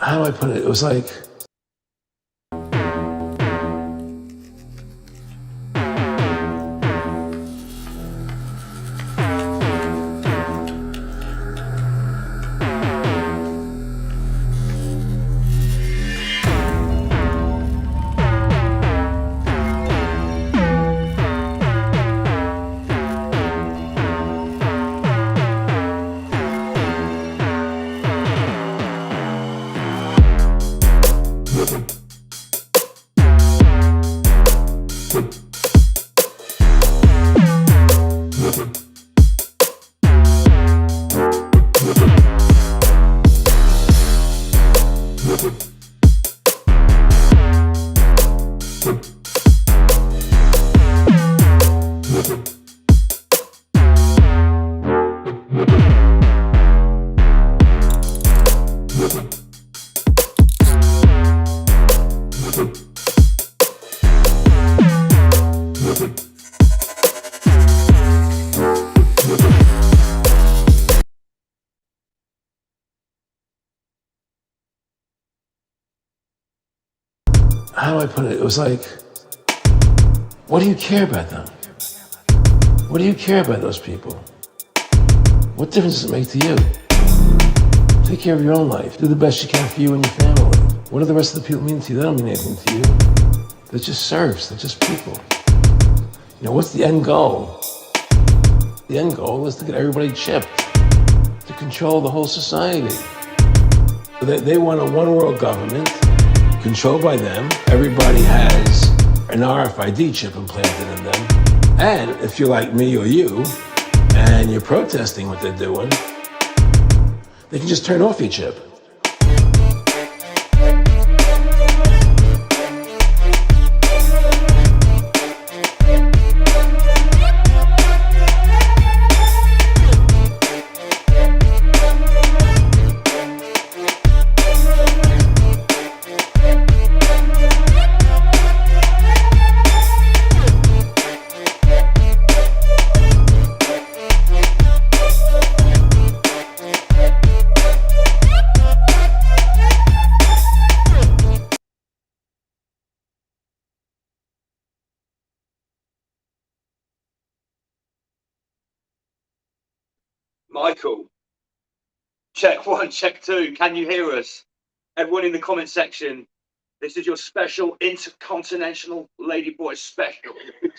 how do I put it? It was like, how do I put it? It was like, what do you care about them? What do you care about those people? What difference does it make to you? Take care of your own life. Do the best you can for you and your family. What do the rest of the people mean to you? They don't mean anything to you. They're just serfs. They're just people. You know, what's the end goal? The end goal is to get everybody chipped, to control the whole society. They want a one-world government controlled by them. Everybody has an RFID chip implanted in them. And if you're like me or you, and you're protesting what they're doing, they can just turn off your chip. Michael, check one, check two. Can you hear us? Everyone in the comment section, this is your special intercontinental ladyboy special.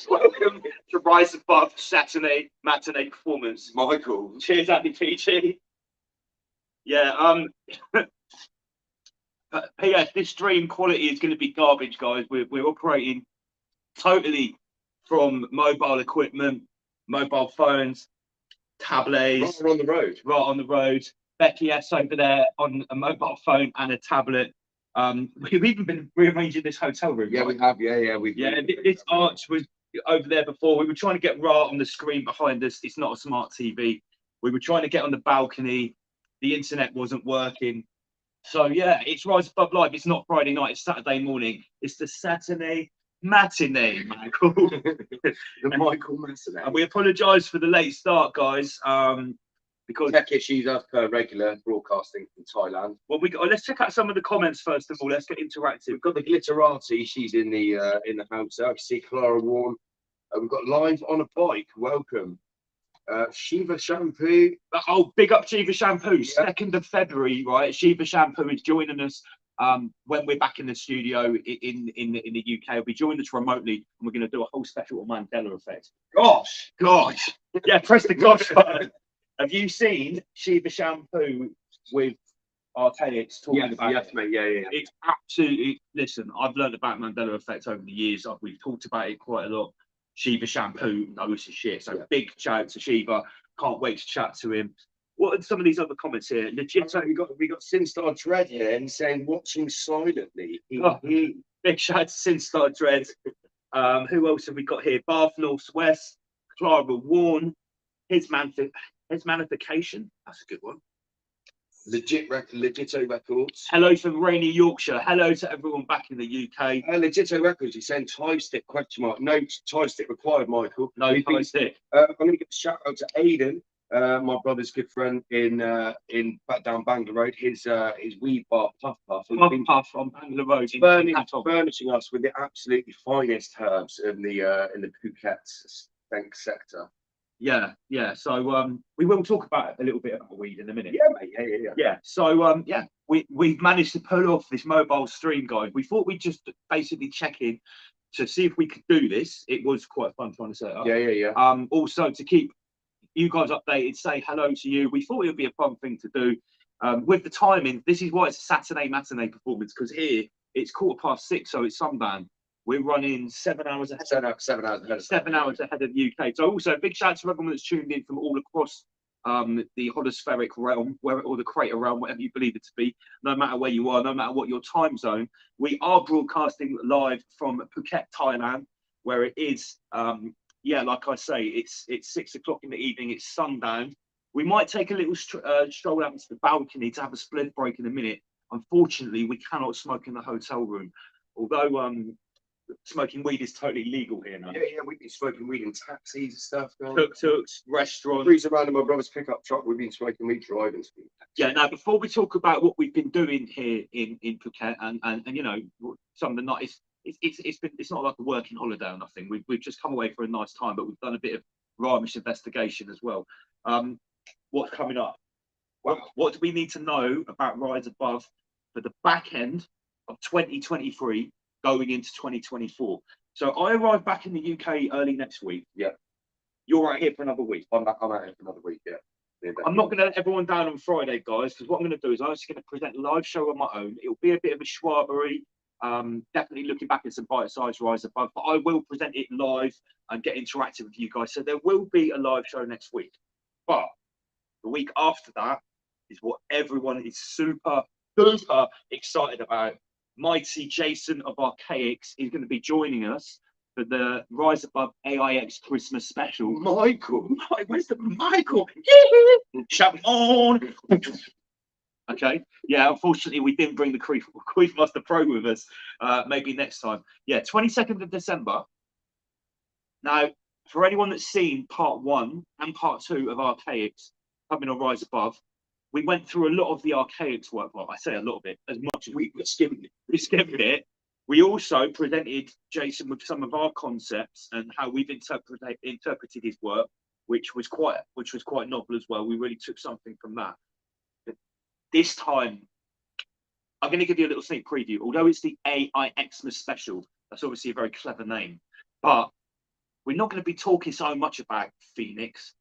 Welcome to Rise Above Saturday matinee performance. Michael. Cheers, Andy PG. Yeah, P.S. This stream quality is going to be garbage, guys. We're operating totally from mobile equipment, mobile phones, tablets. Right on the road. Right on the road. Becky S over there on a mobile phone and a tablet. We've even been rearranging this hotel room. Yeah, right? we have. Yeah. This arch was over there before. We were trying to get Ra on the screen behind us. It's not a smart TV. We were trying to get on the balcony. The internet wasn't working. So yeah, it's Rise Above Live. It's not Friday night. It's Saturday morning. It's the Saturday matinee, Michael. The Michael Matinee. And we apologise for the late start, guys. Because tech issues as per regular broadcasting from Thailand. Well, let's check out some of the comments first of all. Let's get interactive. We've got the Glitterati. She's in the house. I see Clara Warren. We've got Live on a Bike. Welcome. Shiva Shampoo. Oh, big up Shiva Shampoo. Yeah. 2nd of February, right? Shiva Shampoo is joining us when we're back in the studio in the UK. We'll be joining us remotely, and we're going to do a whole special on Mandela Effect. Gosh. Yeah, press the gosh button. Have you seen Shiva Shampoo with Artelix talking about it? Mate. Yeah. It's absolutely, listen, I've learned about Mandela Effect over the years. We've talked about it quite a lot. Shiva Shampoo knows his shit. So big shout out to Shiva. Can't wait to chat to him. What are some of these other comments here? Legit. So we got Sinstar Dread here and saying watching silently. Big shout out to Sinstar Dread. Who else have we got here? Bath Northwest, Clara Warren, his Manifestation. That's a good one. Legito Records. Hello from rainy Yorkshire. Hello to everyone back in the UK. Legito Records. He's saying tie stick question mark. No tie stick required, Michael. No tie stick. I'm going to give a shout out to Aidan. My brother's good friend in back down Bangor Road. His weed bar Puff Puff has been Puff on Bangor Road, furnishing us with the absolutely finest herbs in the Phuket sector. Yeah, yeah. So we will talk about a little bit about weed in a minute. Yeah, mate. Yeah. So we've managed to pull off this mobile stream, guide. We thought we'd just basically check in to see if we could do this. It was quite fun trying to set it up. Yeah. Also to keep you guys updated, say hello to you. We thought it would be a fun thing to do. With the timing, this is why it's a Saturday matinee performance, because here it's 6:15, so it's sundown. We're running 7 hours ahead. 7 hours ahead. 7 hours ahead of the UK. So also a big shout out to everyone that's tuned in from all across the holospheric realm, or the crater realm, whatever you believe it to be. No matter where you are, no matter what your time zone, we are broadcasting live from Phuket, Thailand, where it is. Like I say, it's 6 o'clock in the evening. It's sundown. We might take a little stroll out into the balcony to have a split break in a minute. Unfortunately, we cannot smoke in the hotel room, although smoking weed is totally legal here now. Yeah, we've been smoking weed in taxis and stuff. Tuk-tuks, restaurants. Cruising around in my brother's pickup truck, we've been smoking weed driving. Yeah, now before we talk about what we've been doing here in Phuket and you know, some of the nights, it's not like a working holiday or nothing. We've just come away for a nice time, but we've done a bit of Ramish investigation as well. What's coming up? What do we need to know about Rise Above for the back end of 2023 going into 2024? So I arrive back in the UK early next week. Yeah. You're out here for another week. I'm out here for another week, yeah. I'm not going to let everyone down on Friday, guys, because what I'm going to do is I'm just going to present a live show on my own. It'll be a bit of a schwabbery, definitely looking back at some bite-sized Rise Above, but I will present it live and get interactive with you guys. So there will be a live show next week. But the week after that is what everyone is super excited about. Mighty Jason of Archaics is going to be joining us for the Rise Above AIX Christmas special. Michael, where's the Michael? Shout on. Okay, yeah. Unfortunately, we didn't bring the Queef Master Pro with us. Maybe next time. Yeah, 22nd of December. Now, for anyone that's seen part 1 and part 2 of Archaics coming on Rise Above, we went through a lot of the Archaics work. Well, I say a lot of it, as much as we skimmed it. We also presented Jason with some of our concepts and how we've interpreted his work, which was quite novel as well. We really took something from that. But this time, I'm going to give you a little sneak preview. Although it's the AI Xmas special, that's obviously a very clever name, but we're not going to be talking so much about Phoenix,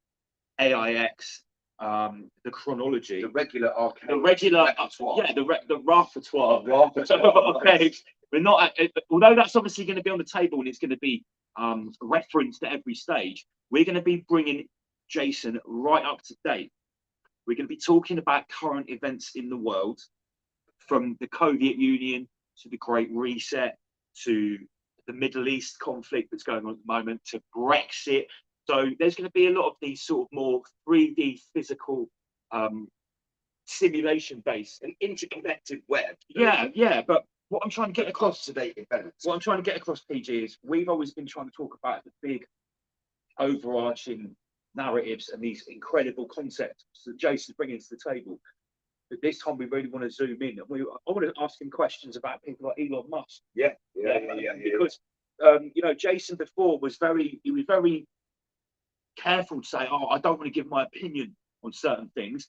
AIX, the chronology, the regular arcade, the repertoire. Okay, we're not. Although that's obviously going to be on the table and it's going to be referenced at every stage. We're going to be bringing Jason right up to date. We're going to be talking about current events in the world, from the Soviet Union to the Great Reset to the Middle East conflict that's going on at the moment to Brexit. So there's going to be a lot of these sort of more 3D physical simulation-based an interconnected web. Yeah. But what I'm trying to get across today, PG, is we've always been trying to talk about the big overarching narratives and these incredible concepts that Jason's bringing to the table. But this time we really want to zoom in, and I want to ask him questions about people like Elon Musk. Yeah. Because Jason before was very careful to say, I don't want to give my opinion on certain things.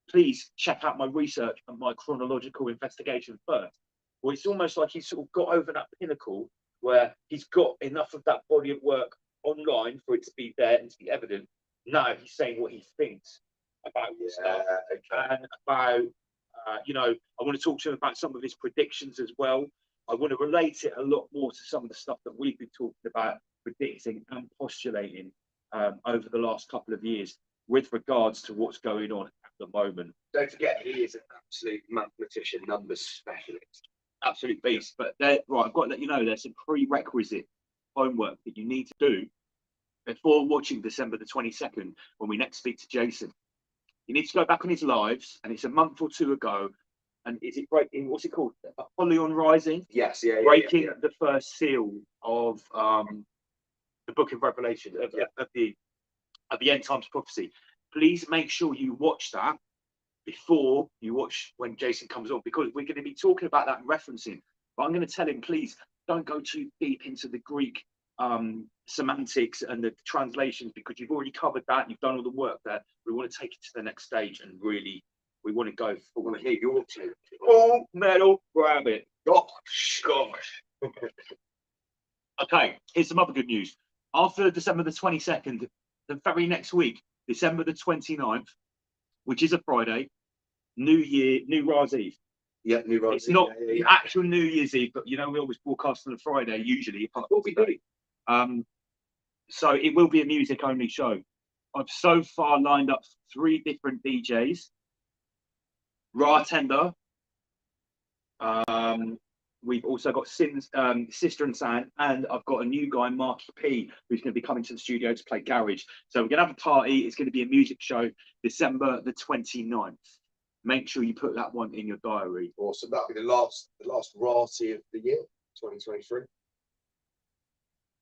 Please check out my research and my chronological investigation first. Well, it's almost like he's sort of got over that pinnacle where he's got enough of that body of work online for it to be there and to be evident. Now he's saying what he thinks about this stuff. And about, I want to talk to him about some of his predictions as well. I want to relate it a lot more to some of the stuff that we've been talking about, predicting and postulating over the last couple of years with regards to what's going on at the moment. Don't forget, he is an absolute mathematician, numbers specialist. Absolute beast. But I've got to let you know, there's some prerequisite homework that you need to do before watching December the 22nd when we next speak to Jason. You need to go back on his lives, and it's a month or two ago. And is it breaking? What's it called? Apollyon Rising. Yes, breaking the first seal of the Book of Revelation of the end times prophecy. please make sure you watch that before you watch when Jason comes on, because we're going to be talking about that and referencing. But I'm going to tell him, please don't go too deep into the Greek semantics and the translations, because you've already covered that. You've done all the work there. We want to take it to the next stage, and really, we want to go. We want to hear your two. Full metal, grab it. Gosh. Okay, here's some other good news. After December the 22nd, the very next week, December the 29th, which is a Friday, New Year's Eve. Yeah, New Year's Eve. It's not actual New Year's Eve, but you know, we always broadcast on a Friday, usually. What we do. So it will be a music only show. I've so far lined up 3 different DJs. Tender. We've also got Sister and Sand, and I've got a new guy, Marky P, who's going to be coming to the studio to play garage. So we're going to have a party. It's going to be a music show, December the 29th. Make sure you put that one in your diary. Awesome. That'll be the last rarity of the year, 2023.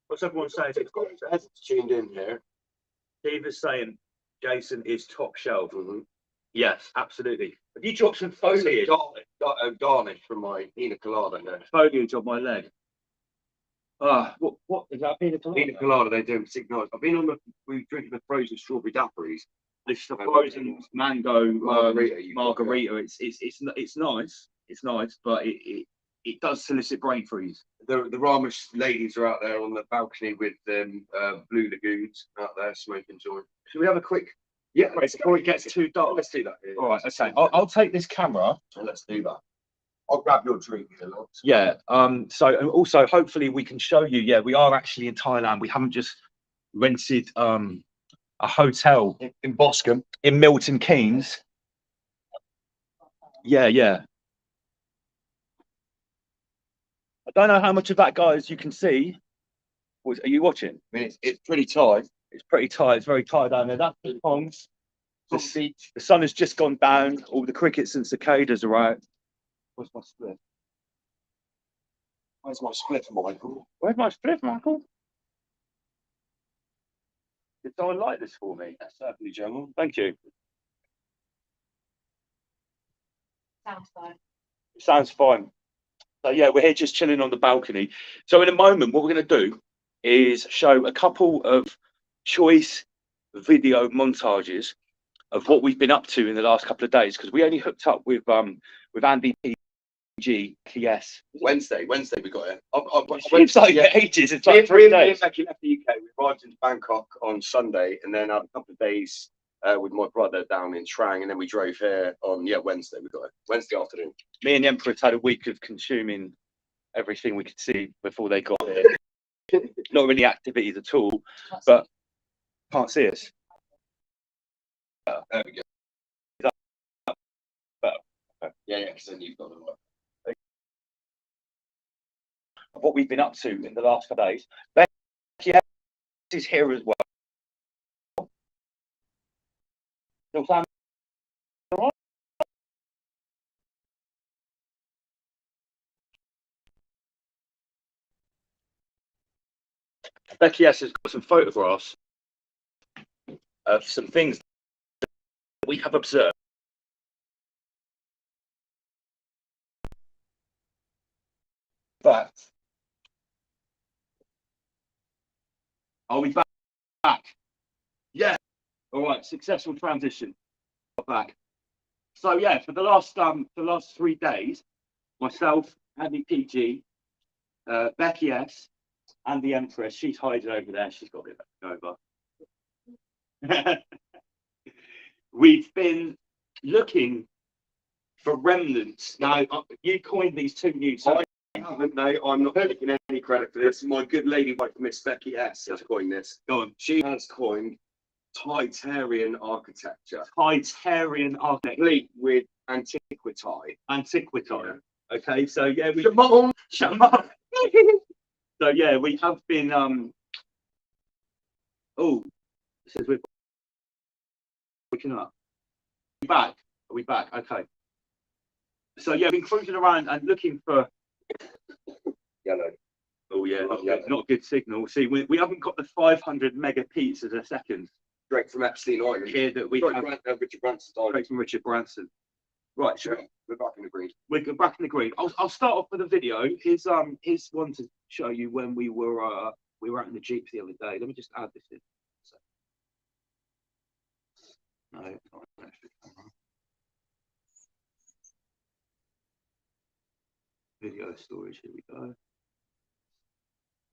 What's everyone saying? Everyone's tuned in here. Steve is saying Jason is top shelf. Mm-hmm. Yes, absolutely. Have you dropped some foliage? Garnish from my pina colada there. Foliage on my leg. What is that? Pina colada? Pina colada, they do particularly nice. I've been on we're drinking the frozen strawberry daiquiris. This is the frozen mango margarita. It's nice. It's nice, but it does solicit brain freeze. The Ramesh ladies are out there on the balcony with Blue Lagoons out there smoking joint. Should we have a quick? Yeah, right, before it gets too dark. Let's do that. Yeah. All right, okay. I'll take this camera. And let's do that. I'll grab your drink here, Lord. Yeah. So and also, hopefully, we can show you. Yeah, we are actually in Thailand. We haven't just rented a hotel in Boscombe, in Milton Keynes. Yeah. I don't know how much of that, guys, you can see. Are you watching? I mean, it's pretty tight. It's pretty tight. It's very tight down there. That's the pongs. The sun has just gone down. All the crickets and cicadas are out. Where's my split? Where's my split, Michael? Where's my split, Michael? Did someone light this for me? That's certainly, General. Thank you. Sounds fine. Sounds fine. So yeah, we're here just chilling on the balcony. So in a moment, what we're going to do is show a couple of choice video montages of what we've been up to in the last couple of days, because we only hooked up with Andy PG KS Wednesday we got it. It seems like ages. It's like 3 days. We actually left the UK. We arrived in Bangkok on Sunday, and then had a couple of days with my brother down in Trang, and then we drove here on Wednesday. We got it Wednesday afternoon. Me and the Emperors had a week of consuming everything we could see before they got here. Not really activities at all, but can't see us. There we go. Yeah, because then you've got the right. What we've been up to in the last couple of days. Becky is here as well. Still sound all right? Becky S has got some photographs of some things that we have observed. But are we back? Yeah. All right. Successful transition. Back. So yeah, for the last 3 days, myself, Andy PG, Becky S, and the Empress. She's hiding over there. She's got a bit back over. We've been looking for remnants. Now, you coined these 2 new terms. No, I'm not taking any credit for this. My good lady wife, Miss Becky S, has coined this. Go on. She has coined Titarian architecture. Titarian architecture. Complete with antiquity. Antiquity. Yeah. Okay, so yeah, we Shut up. So yeah, we have been oh, it says we're waking up. Are we back? Okay. So yeah, we've been cruising around and looking for Yellow. not good signal. See, we haven't got the 500 megapixels a second. Straight from Epstein Island. here that we Sorry, have Richard Branson's island. straight from Richard Branson. Right, so We're back in the green. we're back in the green. I'll start off with a video. Here's one to show you when we were out in the Jeep the other day. Let me just add this in. So, no, not an extra camera. Video storage. Here we go.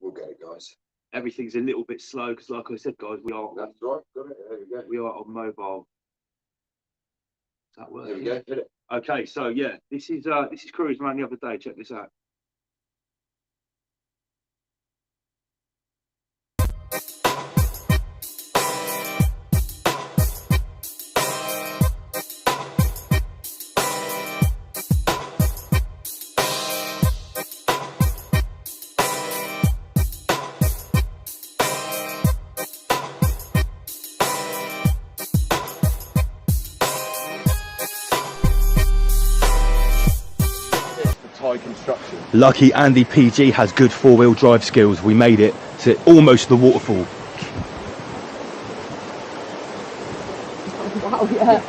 We'll get it, guys. Everything's a little bit slow because, like I said, guys, That's right. Got it. There we go. we are on mobile. Is that There working? we go. Hit it. Okay, so yeah, this is cruising around the other day. Check this out. Thai construction. Lucky Andy PG has good four-wheel drive skills. We made it to almost the waterfall. Wow, yeah.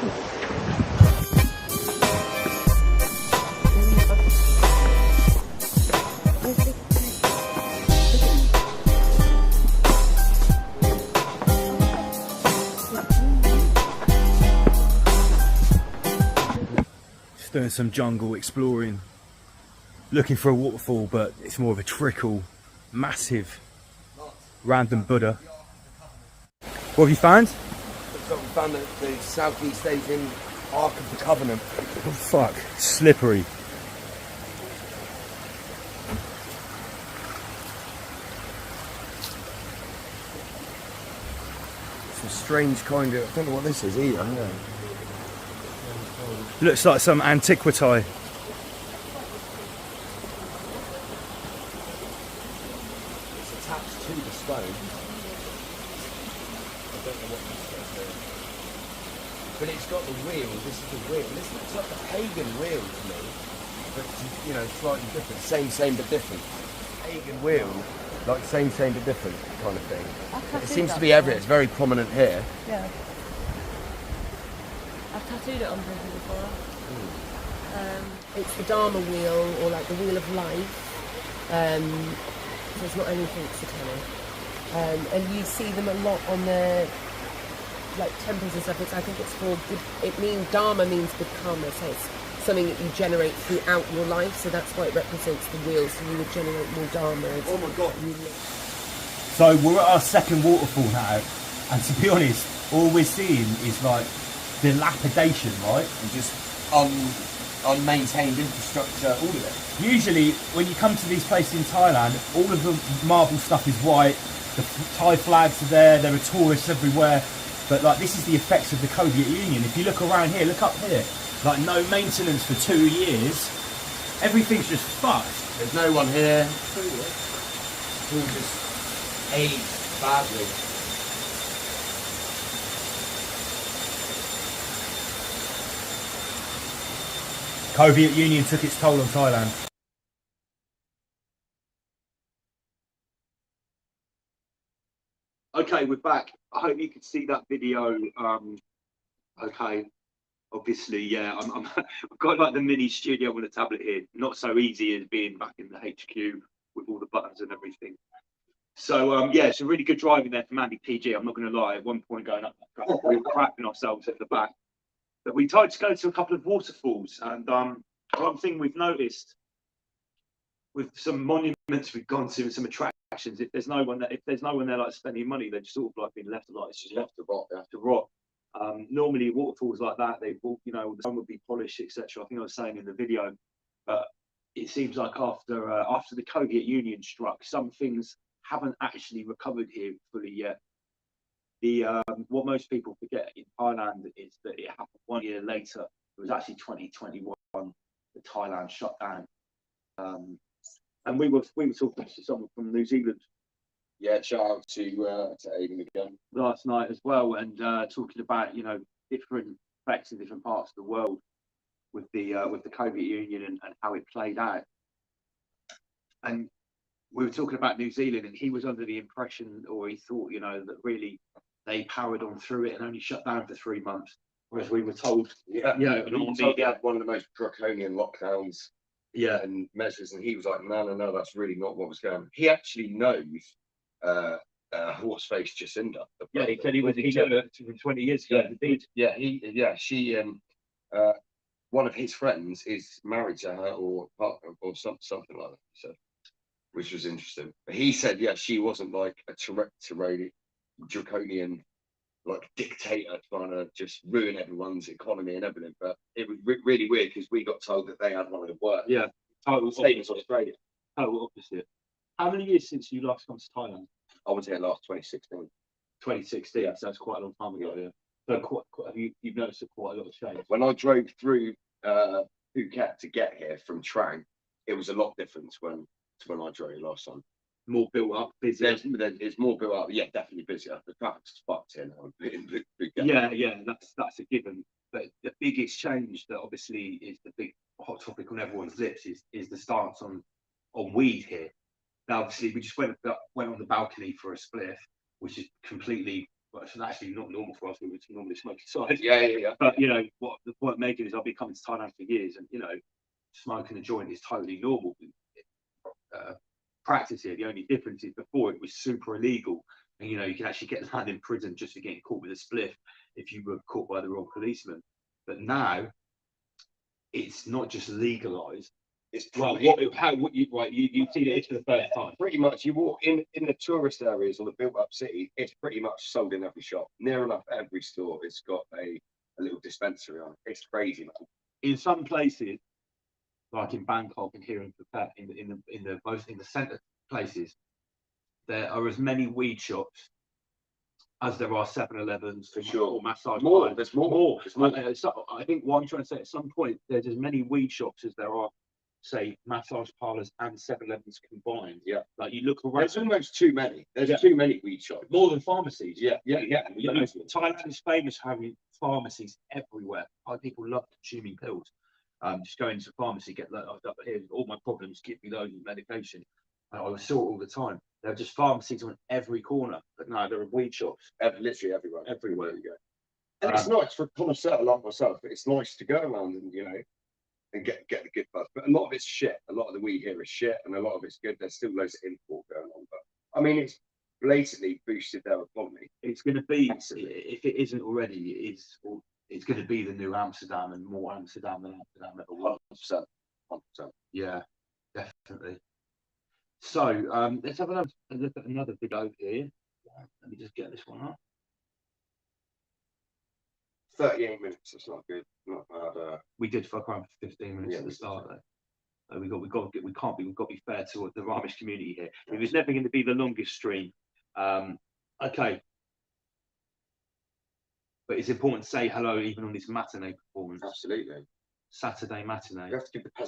Just doing some jungle exploring. Looking for a waterfall, but it's more of a trickle. Massive random Buddha. What have you found? So we found that the Southeast Asian Ark of the Covenant. Oh fuck, slippery. Some strange kind of, I don't know what this is either. Yeah. Looks like some antiquity. It's attached to the stone. I don't know what this is. But it's got the wheel. This is the wheel. This looks like the pagan wheel to me. But, you know, slightly different. Same but different. Pagan wheel. Like same but different kind of thing. It seems to be everywhere. It's very prominent here. Yeah. I've tattooed it on people before. It's the Dharma wheel, or like the wheel of life. So it's not anything satanic. And you see them a lot on the like temples and stuff. I think it's for good. It means Dharma means good karma. So it's something that you generate throughout your life. So that's why it represents the wheel. So you would generate more Dharma. Oh my God. So we're at our second waterfall now, and to be honest, all we're seeing is like dilapidation, right? And just unmaintained infrastructure, all of it. Usually, when you come to these places in Thailand, all of the marble stuff is white, the Thai flags are there are tourists everywhere, but like this is the effects of the Soviet Union. If you look around here, look up here, like no maintenance for 2 years, everything's just fucked. There's no one here. It's all just aged badly. Soviet Union took its toll on Thailand. Okay, we're back. I hope you could see that video. Okay, obviously, yeah, I've got like the mini studio on the tablet here. Not so easy as being back in the HQ with all the buttons and everything. So yeah, it's a really good driving there from Andy PG. I'm not going to lie. At one point going up that track, we were crapping ourselves at the back. But we tried to go to a couple of waterfalls, and one thing we've noticed with some monuments we've gone to and some attractions, if there's no one there like spending money, they're just sort of like being left like it's just left to rot. To rot. Normally waterfalls like that, the sun would be polished, etc. I think I was saying in the video, but it seems like after the Soviet Union struck, some things haven't actually recovered here fully yet. What most people forget in Thailand is that it happened 1 year later. It was actually 2021 that Thailand shut down. And we were talking to someone from New Zealand. Yeah, shout out to Aidan again. Last night as well, and talking about different effects in different parts of the world with the Soviet Union and how it played out. And we were talking about New Zealand, and he was under the impression, or he thought, that really they powered on through it and only shut down for 3 months. Whereas we were told, Yeah, you know, and we were told he had one of the most draconian lockdowns and measures, and he was like, no, that's really not what was going on. He actually knows Horseface Jacinda. Yeah, he said he knew her from 20 years ago. She one of his friends is married to her or partner or something like that. He said, which was interesting. But he said, yeah, she wasn't like a tyrannical, draconian, like dictator trying to just ruin everyone's economy and everything. But it was really weird because we got told that they had one of the worst. Yeah, total same as Australia. Total opposite. How many years since you last come to Thailand? I was here last 2016. 2016, so that's quite a long time ago. Yeah. So you've noticed quite a lot of change. When I drove through Phuket to get here from Trang, it was a lot different to when I drove last time. More built up, busier. It's more built up. Yeah, definitely busier. The traffic's fucked here now. Yeah, that's a given. But the biggest change that obviously is the big hot topic on everyone's lips is the stance on weed here. Now, obviously, we just went on the balcony for a spliff, which is completely, well, it's actually not normal for us. We would normally smoke inside. Yeah. But you know what the point I'm making is I've been coming to Thailand for years, and you know, smoking a joint is totally normal practice here. The only difference is before it was super illegal, and you know you can actually get landed in prison just for getting caught with a spliff if you were caught by the wrong policeman. But now it's not just legalized. It's well, you see it for the first time. Pretty much, you walk in the tourist areas or the built-up city. It's pretty much sold in every shop. Near enough every store, it's got a little dispensary on it. It's crazy, man. In some places, like in Bangkok and here in Phuket, in the centre places, there are as many weed shops as there are 7-Elevens for sure, or massage more. parlors. There's more. I think what I'm trying to say, at some point, there's as many weed shops as there are, say, massage parlors and 7-Elevens combined. Yeah, like you look around. There's almost too many. There's too many weed shops. More than pharmacies. Yeah. You know, Thailand is famous for having pharmacies everywhere. People love consuming pills. Just going to the pharmacy, get up here, all my problems, give me loads of medication. I saw it all the time. There are just pharmacies on every corner, but no, there are weed shops. Literally everywhere. Everywhere you go. And it's nice for a connoisseur like myself. It's nice to go around and and get the good buzz. But a lot of it's shit. A lot of the weed here is shit, and a lot of it's good. There's still loads of import going on, but I mean, it's blatantly boosted their economy. It's going to be, if it isn't already, it's going to be the new Amsterdam, and more Amsterdam than Amsterdam ever was. 100%. Yeah, definitely. So let's have a look at another video here. Let me just get this one up. 38 minutes. It's not good. Not bad. We did fuck around for 15 minutes at the start, though. We've got to be fair to the Ramish community here. It was never going to be the longest stream. Okay. But it's important to say hello even on this matinee performance. Absolutely. Saturday matinee. You have to give the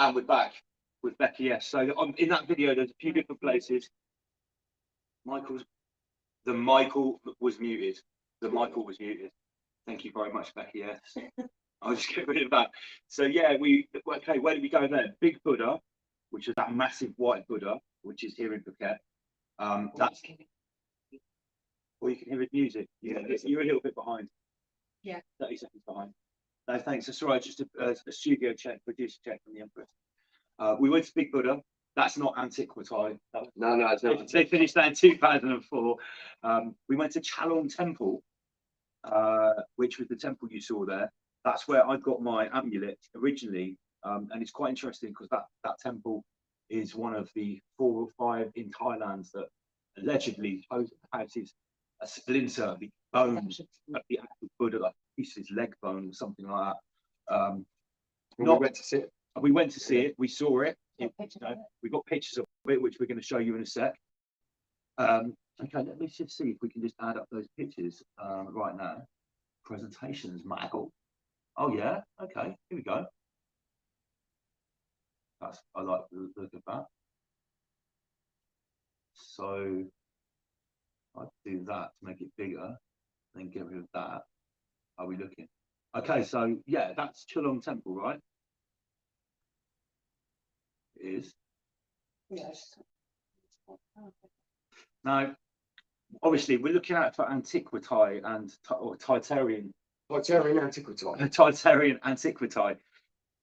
And we're back with Becky S. So in that video, there's a few different places. Michael was muted. Michael was muted. Thank you very much, Becky S. I'll just get rid of that. So yeah, okay, where did we go then? Big Buddha, which is that massive white Buddha, which is here in Phuket. That's, well, you can hear his music. Yeah, you're a little bit behind. Yeah. 30 seconds behind. No, thanks. That's all right. Just a studio check, producer check from the Empress. We went to Big Buddha. That's not Antiquity. No, it's not. They finished that in 2004. We went to Chalong Temple, which was the temple you saw there. That's where I got my amulet originally. And it's quite interesting because that temple is one of the 4 or 5 in Thailand that allegedly houses a splinter of the bone of the actual Buddha, like a piece of his leg bone or something like that. We went to see it. We went to see it. We saw it. We got pictures of it, which we're going to show you in a sec. Okay, let me just see if we can just add up those pictures right now. Presentations, Michael. Oh yeah. Okay, here we go. I like the look of that. So I'd do that to make it bigger, then get rid of that. Are we looking? Okay, so yeah, that's Chalong Temple, right? It is. Yes. Now, obviously, we're looking out for Antiquity or Titarian. Titarian Antiquity. Titarian Antiquity.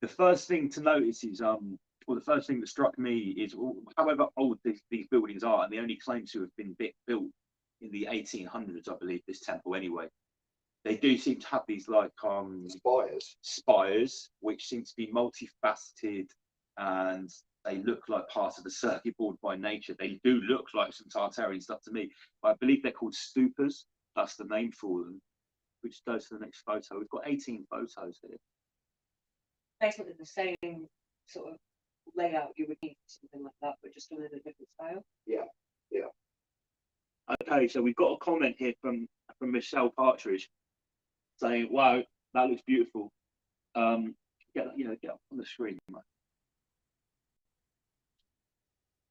The first thing to notice is, well, the first thing that struck me is, however old these buildings are, and they only claim to have been built in the 1800s, I believe, this temple anyway. They do seem to have these like spires, which seem to be multifaceted, and they look like part of the circuit board by nature. They do look like some Tartarian stuff to me. I believe they're called stupas. That's the name for them. Which goes to the next photo. We've got 18 photos here. Basically the same sort of layout you would need for something like that, but just in a different style. Yeah. Okay, so we've got a comment here from Michelle Partridge saying, "Wow, that looks beautiful." Get up on the screen.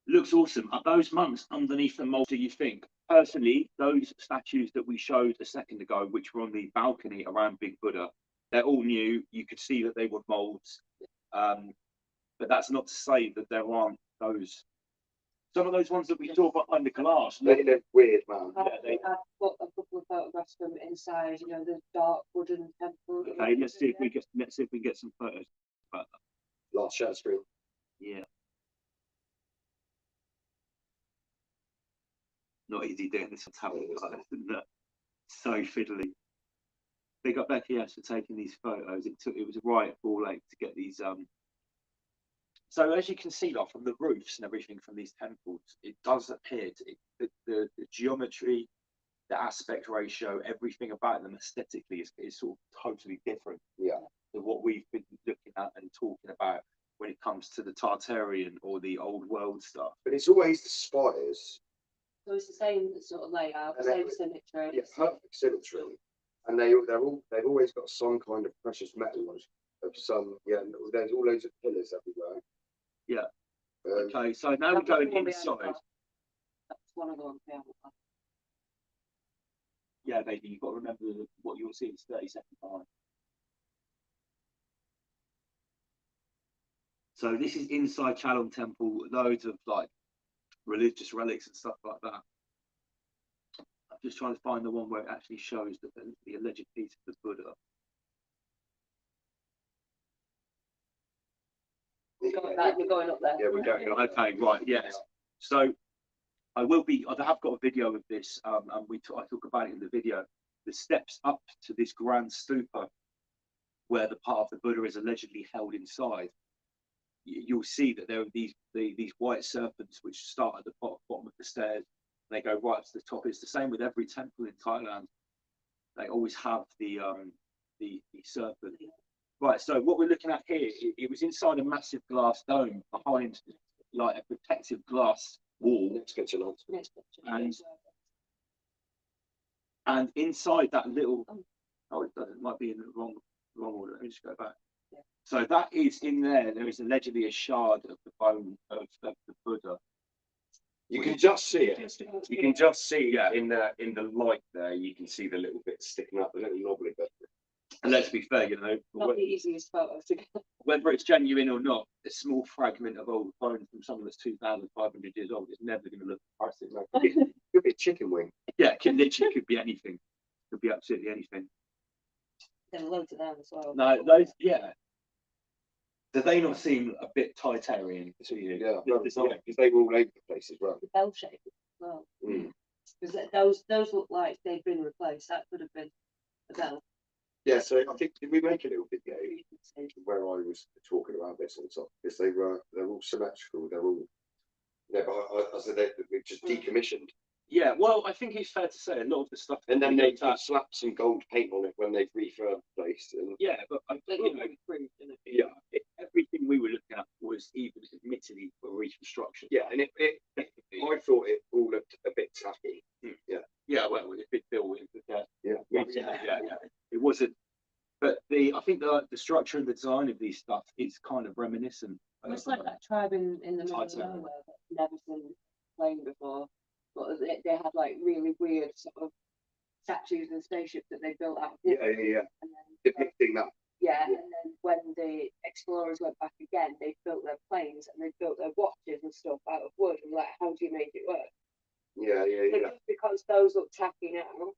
Looks awesome. Are those monks underneath the mold, do you think? Personally, those statues that we showed a second ago, which were on the balcony around Big Buddha, they're all new. You could see that they were molds. But that's not to say that there aren't those. Some of those ones that we saw behind the glass. They look weird, man. I've got a couple of photographs from inside, the dark wooden temple. Okay, let's see if we can get some photos about that. Last share screen. Yeah. Not easy doing this on tablet, isn't it? So fiddly. Big up Becky S for taking these photos. It was a riot ball ache to get these. So as you can see, like from the roofs and everything from these temples, it does appear the geometry, the aspect ratio, everything about them aesthetically is sort of totally different. Yeah. To what we've been looking at and talking about when it comes to the Tartarian or the old world stuff. But it's always the spires. So it's the same sort of layout, And same symmetry. Yeah, perfect symmetry. And they've always got some kind of precious metal of some. Yeah, there's all loads of pillars everywhere. Yeah. Okay, so now we're going inside. That's one of the ones we haven't got. Yeah, baby, you've got to remember what you'll see is 30 seconds behind. So this is inside Chalong Temple, loads of like religious relics and stuff like that. I'm just trying to find the one where it actually shows that the alleged piece of the Buddha. We're going up there. Yeah, we're going up. Okay, right, yes. So I have got a video of this, and I talk about it in the video. The steps up to this grand stupa, where the part of the Buddha is allegedly held inside. You'll see that there are these white serpents which start at the bottom of the stairs. They go right to the top. It's the same with every temple in Thailand. They always have the serpent. Right. So what we're looking at here, it was inside a massive glass dome behind like a protective glass wall. Next picture, lads. And inside that little, it might be in the wrong order. Let me just go back. So that is in there. There is allegedly a shard of the bone of the Buddha. You can just see it. You can just see in the light there. You can see the little bit sticking up, the little knobbly bit. And let's be fair, you know, Not the easiest photo to get. whether it's genuine or not, a small fragment of old bone from someone that's 2,500 years old is never going to look impressive. Could be a chicken wing. Yeah, it literally could be anything. Could be absolutely anything. There are loads of them as well. No, those, yeah. Do they not seem a bit Titarian to you? Yeah, because they were all over the place as well. The bell shape as well. Mm. Because those look like they've been replaced. That could have been a bell. Yeah, so I think did we make a little video where I was talking about this and stuff because they're all symmetrical. They're all but I said they're just decommissioned. Yeah, well, I think it's fair to say a lot of the stuff. And then they slapped some gold paint on it when they've refurbished. And yeah, but I think everything we were looking at was even admittedly for reconstruction. yeah, and I thought it all looked a bit tacky. Yeah, well, it fit Bill with that. Yeah. It wasn't, but I think the structure and the design of these stuff is kind of reminiscent. It's like that tribe in the middle of Thailand. nowhere that never seen plane before, but they had like really weird sort of statues and spaceships that they built out. Yeah. And then, Depicting that. and then when the explorers went back again, they built their planes and they built their watches and stuff out of wood. And like, how do you make it work? Yeah. Just because those look tacky now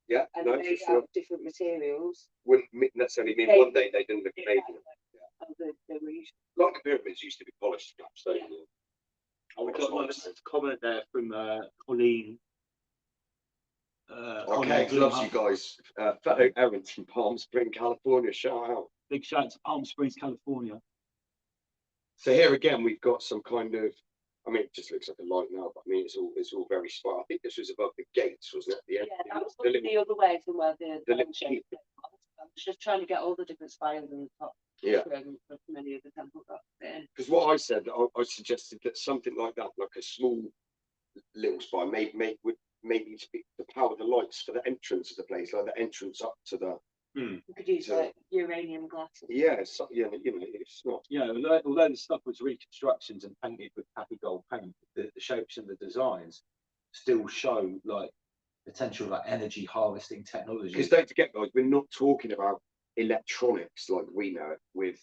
Yeah, and no, made for sure. out of different materials. Wouldn't necessarily mean They- one day they didn't look amazing. They were used. Like the pyramids used to be polished scrap stone. Yeah. We've got one comment there from Colleen. Okay, loves you guys. Fellow errands from Palm Springs, California. Shout out. Big shout out to Palm Springs, California. So here again, we've got some kind of. I mean, it just looks like a light now, but I mean, it's all very smart. I think this was above the gates, wasn't it? Yeah, that was the other way from where the little shape was. I was just trying to get all the different spires in the top. Yeah. From many of the temple got in. Because what I said, I suggested that something like that, like a small little spire, maybe to power the lights for the entrance of the place, like the entrance up to the. You could use like uranium glasses. Yeah, so, you know, it's not. Yeah, although the stuff was reconstructions and painted with happy gold paint, the shapes and the designs still show like potential like energy harvesting technology. Because don't forget, guys, we're not talking about electronics like we know it with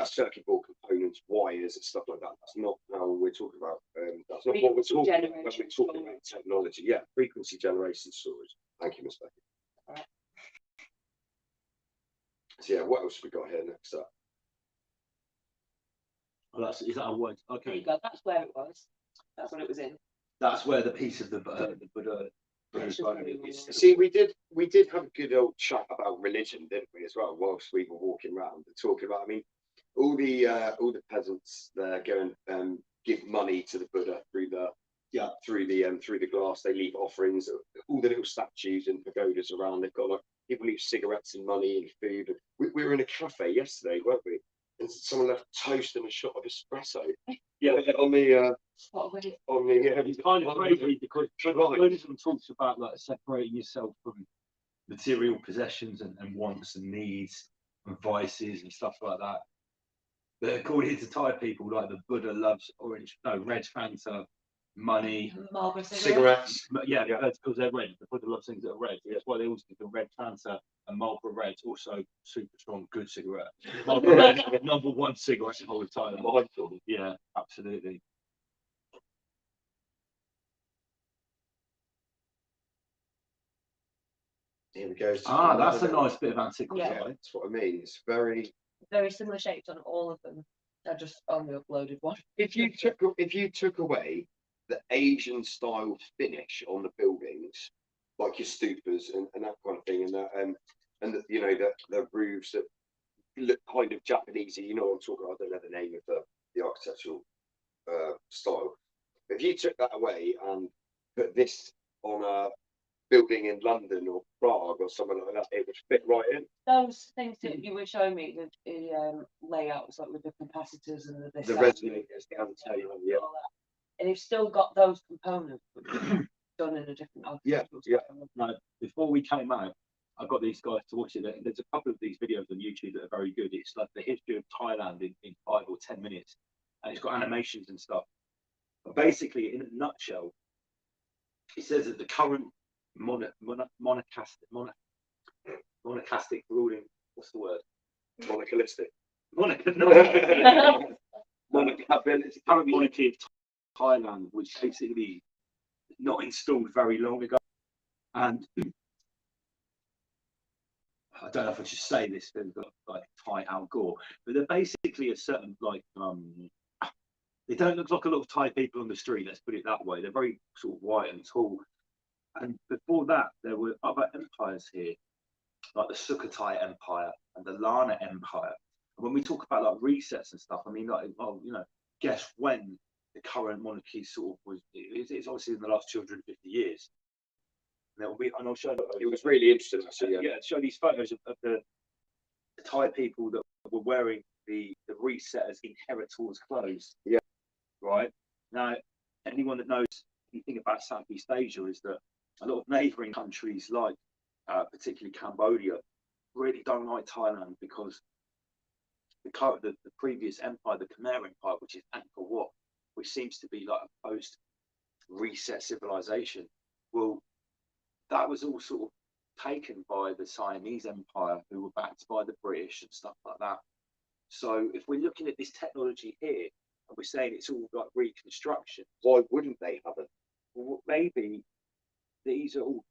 circuit board components, wires, and stuff like that. That's not how we're talking about. That's not what we're talking about when we're talking about technology. Yeah, frequency generation storage. Thank you, Miss Becky. All right. So yeah, what else have we got here next up? Well, is that a word? There Okay, you go. That's where it was. That's what it was in. that's where the piece of the Buddha. See, we did have a good old chat about religion, didn't we, as well, whilst we were walking around and talking about. I mean, all the peasants there go and give money to the Buddha through the glass. They leave offerings. All the little statues and pagodas around. They've got like people leave cigarettes and money and food. We were in a cafe yesterday, weren't we? And someone left toast and a shot of espresso. Yeah, on the it's kind of crazy because Buddhism talks about like separating yourself from material possessions and wants and needs and vices and stuff like that. But according to Thai people, like the Buddha loves red Fanta, money, Marlboro cigarettes. yeah, that's because they're red. The Buddha loves things that are red. That's why they also do the red Fanta and Marlboro Red, also super strong, good cigarette. Marlboro Red, #1 cigarette in the whole of Thailand. Yeah, absolutely. Here we go. That's a nice bit of antiquity. Yeah. That's what I mean. It's very. Very similar shapes on all of them. I just only uploaded one. If you took away the Asian style finish on the buildings, like your stupas and that kind of thing, and the roofs that look kind of Japanesey, you know what I'm talking about. I don't know the name of the architectural style. If you took that away and put this on a building in London or Prague or somewhere like that, it would fit right in. Those things that you were showing me, the layouts, like with the capacitors and The resonators, the antenna, yeah. And you've still got those components but done in a different architectural style. No, before we came out, I got these guys to watch it. There's a couple of these videos on YouTube that are very good. It's like the history of Thailand in 5 or 10 minutes, and it's got animations and stuff. But basically, in a nutshell, it says that the current monarchistic ruling, what's the word? Monopolistic. It's current monarchy of Thailand, which basically not installed very long ago, and I don't know if I should say this, but like Thai Al Gore, but they're basically a certain like they don't look like a lot of Thai people on the street. Let's put it that way. They're very sort of white and tall. And before that, there were other empires here, like the Sukhothai Empire and the Lana Empire. And when we talk about like resets and stuff, I mean, like, well, you know, guess when the current monarchy sort of was? It's obviously in the last 250 years. And I'll show. It was really interesting actually. Yeah, show these photos of the Thai people that were wearing the resetters' inheritors' clothes. Yeah. Right. Now, anyone that knows anything about Southeast Asia is that a lot of neighbouring countries, like particularly Cambodia, really don't like Thailand because the previous empire, the Khmer Empire, which is Angkor Wat, which seems to be like a post-reset civilization, well, that was all sort of taken by the Siamese Empire, who were backed by the British and stuff like that. So if we're looking at this technology here, and we're saying it's all like reconstruction, Why wouldn't they have it? well, maybe these are all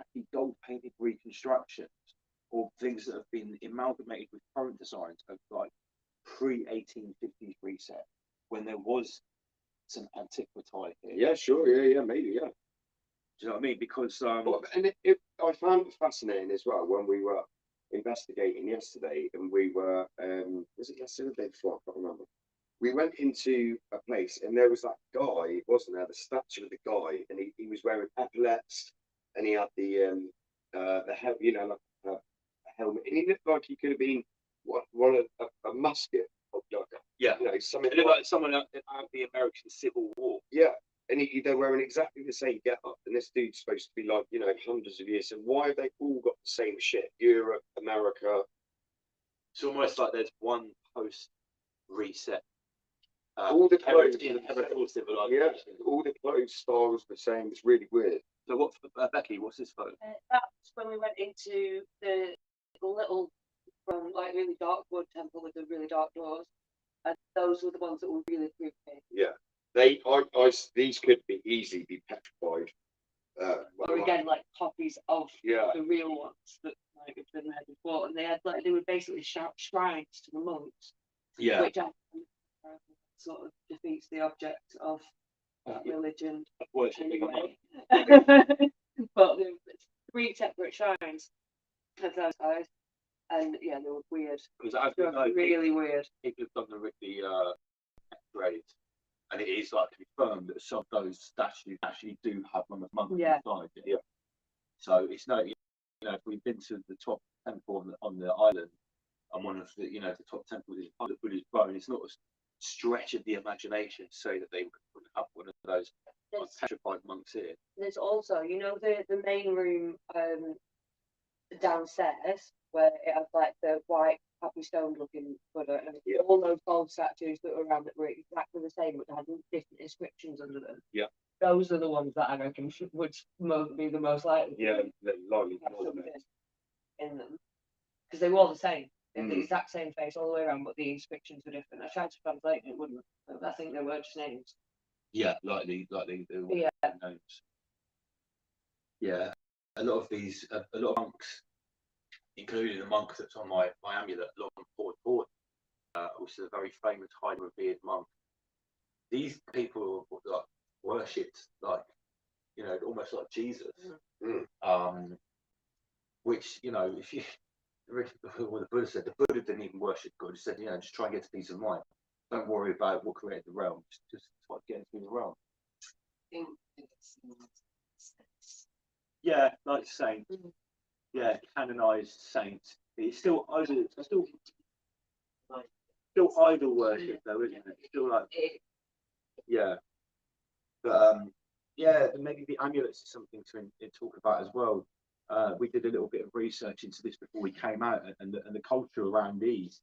actually gold-painted reconstructions or things that have been amalgamated with current designs of like pre-1850s reset, when there was some antiquity here. Yeah, sure. Yeah, maybe. Yeah. Do you know what I mean? Because And I found it fascinating as well when we were investigating yesterday, and we were was it yesterday or the day before? I can't remember. We went into a place and there was that guy, wasn't there? The statue of the guy, and he was wearing epaulets, and he had the helmet, you know, like a helmet, and he looked like he could have been one of a musket, or like yeah, you know, something it looked like someone out of the American Civil War. yeah. And they're wearing exactly the same get up, and this dude's supposed to be like, you know, hundreds of years. So why have they all got the same shit? Europe, America. It's almost like there's one post reset. All the clothes, inheritable civilization. yeah, all the clothes styles the same. It's really weird. So what, Becky? What's this photo? That's when we went into the little, like really dark wood temple with the really dark doors, and those were the ones that were really creepy. Yeah, these could be easily be petrified. Or again, like copies of Yeah. the real ones that like have been there before, and they were basically shrines to the monks, Yeah, which sort of defeats the object of that religion anyway. But there were 3 separate shrines of those guys, and yeah, they were weird. because as They we were know, really weird. people have done the X-rays, and it is like confirmed that some of those statues actually do have monks Yeah. inside. Yeah. So it's no, you know, if we've been to the top temple on the island, and one of the, you know, the top temples is part of the Buddha's bone, it's not a stretch of the imagination to say that they would have one of those like, petrified monks here. There's also, you know, the main room downstairs where it had like the white happy stone looking Buddha, and Yeah. all those gold statues that were around that were exactly the same but had different inscriptions under them. Yeah. Those are the ones that I reckon would be the most likely Yeah, they're likely to have more than something it. in them. Because they were all the same. They had the Mm. exact same face all the way around, but the inscriptions were different. I tried to translate it, it wouldn't. I think they were just names. Yeah, like the Yeah. names. Yeah, a lot of monks, including the monk that's on my amulet, Long Port, which is a very famous, highly revered monk. These people like worshipped, like, you know, almost like Jesus. Mm. Which, you know, if you what the Buddha said, the Buddha didn't even worship God. He said, you know, just try and get to peace of mind. Don't worry about what created the realm. Just try to get into the realm. Yeah, like saint. Yeah, canonized saint. It's still idol. Still idol worship, though, isn't it? Still like, yeah. But yeah, maybe the amulets is something to talk about as well. we did a little bit of research into this before we came out, and the culture around these.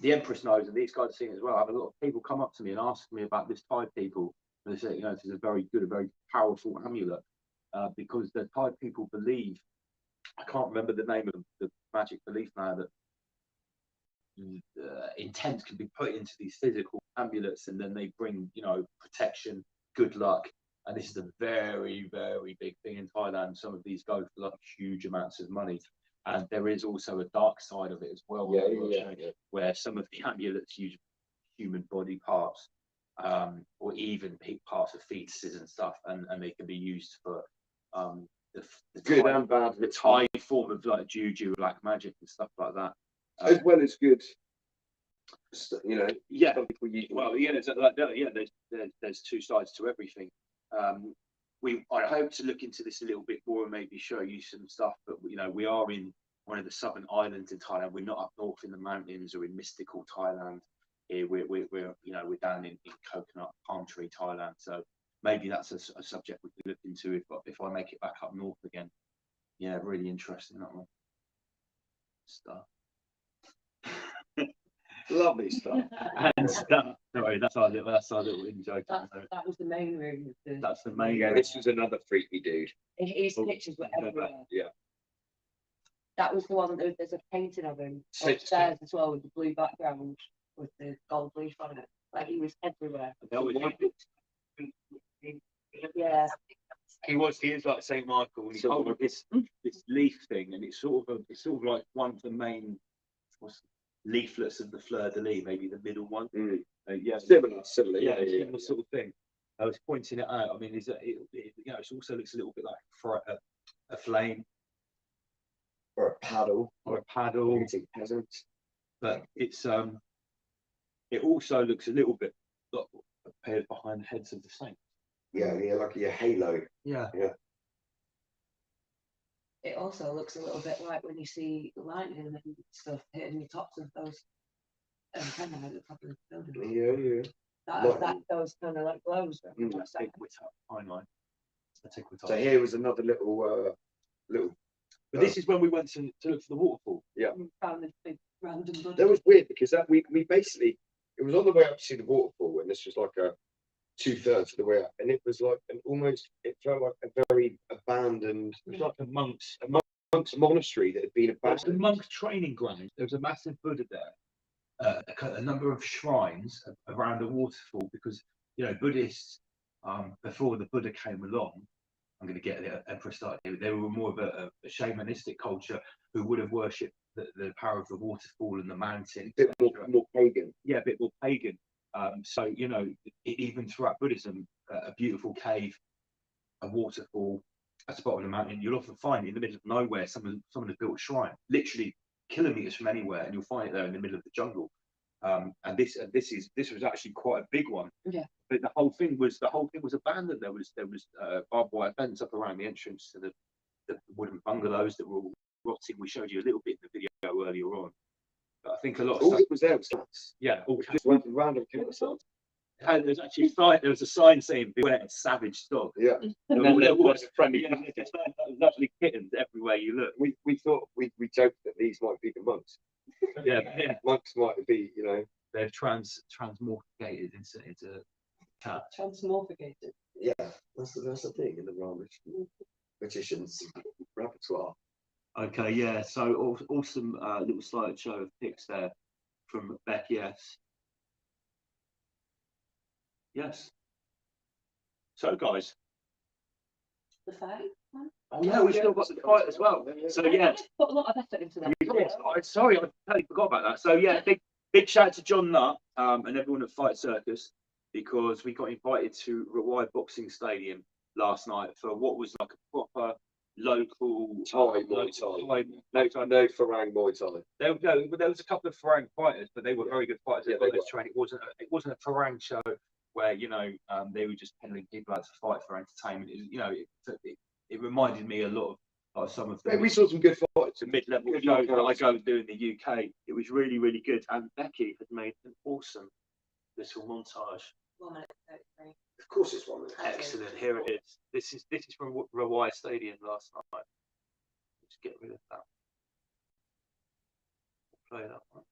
The Empress knows, and these guys are seeing it as well. I have a lot of people come up to me and ask me about this Thai people. And they say, this is a very good, a very powerful amulet, because the Thai people believe. I can't remember the name of the magic belief now, that intent can be put into these physical amulets, and then they bring, protection, good luck. And this is a very, very big thing in Thailand. Some of these go for like huge amounts of money. And there is also a dark side of it as well, where some of the amulets use human body parts, or even parts of fetuses and stuff, and they can be used for the good and bad. The Thai form of like juju, black magic, and stuff like that. As well as good, Yeah. People use. Well, there's two sides to everything. I hope to look into this a little bit more and maybe show you some stuff, but we are in one of the southern islands in Thailand. We're not up north in the mountains or in mystical Thailand. Here we're down in coconut palm tree Thailand. So maybe that's a subject we could look into if I make it back up north again. Yeah, really interesting, that one. Stuff. Lovely stuff. And sorry, that's our little in-joke. That was the main room. That's the main. Yeah, this was another freaky dude. His pictures were everywhere. Yeah. That was the one. There's a painting of him upstairs as well, with the blue background with the gold leaf on it. Like, he was everywhere. Yeah. He is like Saint Michael, and he's holding this leaf thing, and it's sort of like one of the main leaflets of the fleur de lis, maybe the middle one. Similar. Similar sort of thing. I was pointing it out. I mean, it also looks a little bit like a flame or a paddle, peasant. But it's it also looks a little bit appeared behind the heads of the saints. Yeah, like a halo. Yeah. It also looks a little bit like when you see lightning and stuff hitting the tops of those antennae at the top of the building. That those kind of like glows. So here was another little. But this is when we went to look for the waterfall. Yeah. We found this big random Buddha. That was weird because we basically, it was on the way up to see the waterfall, and this was like a 2/3 of the way up, and it was like it felt like a very abandoned. It was like a monk's monastery that had been abandoned. The monk training ground. There was a massive Buddha there, a number of shrines around the waterfall, because Buddhists, before the Buddha came along, I'm going to get the emperor started. They were more of a shamanistic culture who would have worshipped the power of the waterfall and the mountain. A bit more pagan. Yeah, a bit more pagan. So even throughout Buddhism, a beautiful cave, a waterfall, a spot on the mountain, you'll often find in the middle of nowhere someone has built a shrine, literally kilometers from anywhere, and you'll find it there in the middle of the jungle. And this was actually quite a big one. Yeah. But the whole thing was abandoned. There was barbed wire fence up around the entrance to the wooden bungalows that were all rotting. We showed you a little bit in the video earlier on. But I think a lot of all stuff it was there was cats. Yeah, all Just random cats. and there's actually there was a sign saying "Beware savage dog." Yeah. And then there was friendly. Yeah, there's actually kittens everywhere you look. We thought we joked that these might be the monks. Yeah. Monks might be, They're transmorphicated into cats. Transmorphicated. Yeah, that's the thing in the Ramesh magicians repertoire. Okay, yeah. So awesome little slideshow of pics there from Beck. Yes. So guys. The fight one? Oh yeah, we've still got the fight as well. So yeah. Put a lot of effort into that. Sorry, I totally forgot about that. So yeah, big shout out to John Nutt and everyone at Fight Circus, because we got invited to Rawai Boxing Stadium last night for what was like a proper local Thai Muay Thai. No Farang Muay Thai. There was a couple of Farang fighters, but they were very good fighters. Yeah, It wasn't a Farang show where they were just peddling people out to fight for entertainment. It reminded me a lot of some of the we saw some good fights. the mid-level shows that I go and do in the UK. It was really, really good, and Becky had made an awesome little montage. 1 minute 33. Of course, it's 1 minute. Excellent. Here it is. This is from Rawai Stadium last night. Just get rid of that. Play that one.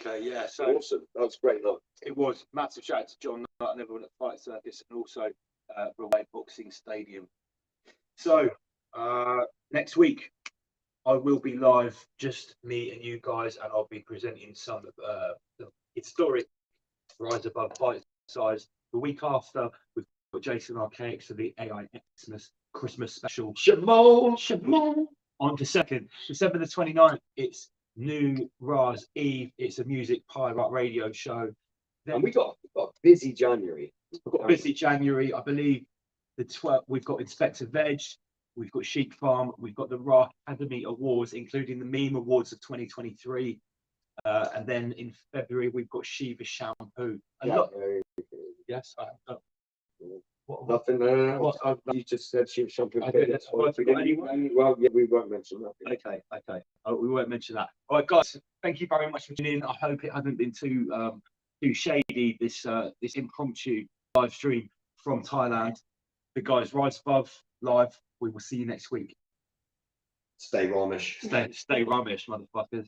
Okay, yeah. So Awesome. That was great. Look. it was massive shout out to John Knight and everyone at Fight Circus, and also Rawai Boxing Stadium. So next week I will be live, just me and you guys, and I'll be presenting some of the historic Rise Above Fight Size. The week after, we've got Jason Archaics for the AI Xmas Christmas special. Shimon! On December the 29th, it's New Raz Eve. It's a music pirate radio show. Then And we got busy January. we've got busy January, I believe. The 12th, we've got Inspector Veg, we've got Sheep Farm, we've got the Raw Academy Awards, including the Meme Awards of 2023. And then in February, we've got Shiva Shampoo. Yes, Nothing. You just said she was something. Okay, that's all right. Well, yeah, we won't mention that. Okay. Oh, we won't mention that. All right, guys. Thank you very much for tuning in. I hope it hasn't been too shady. This impromptu live stream from Thailand. The guys, Rise Above live. We will see you next week. Stay Ramesh. Stay Ramesh, motherfuckers.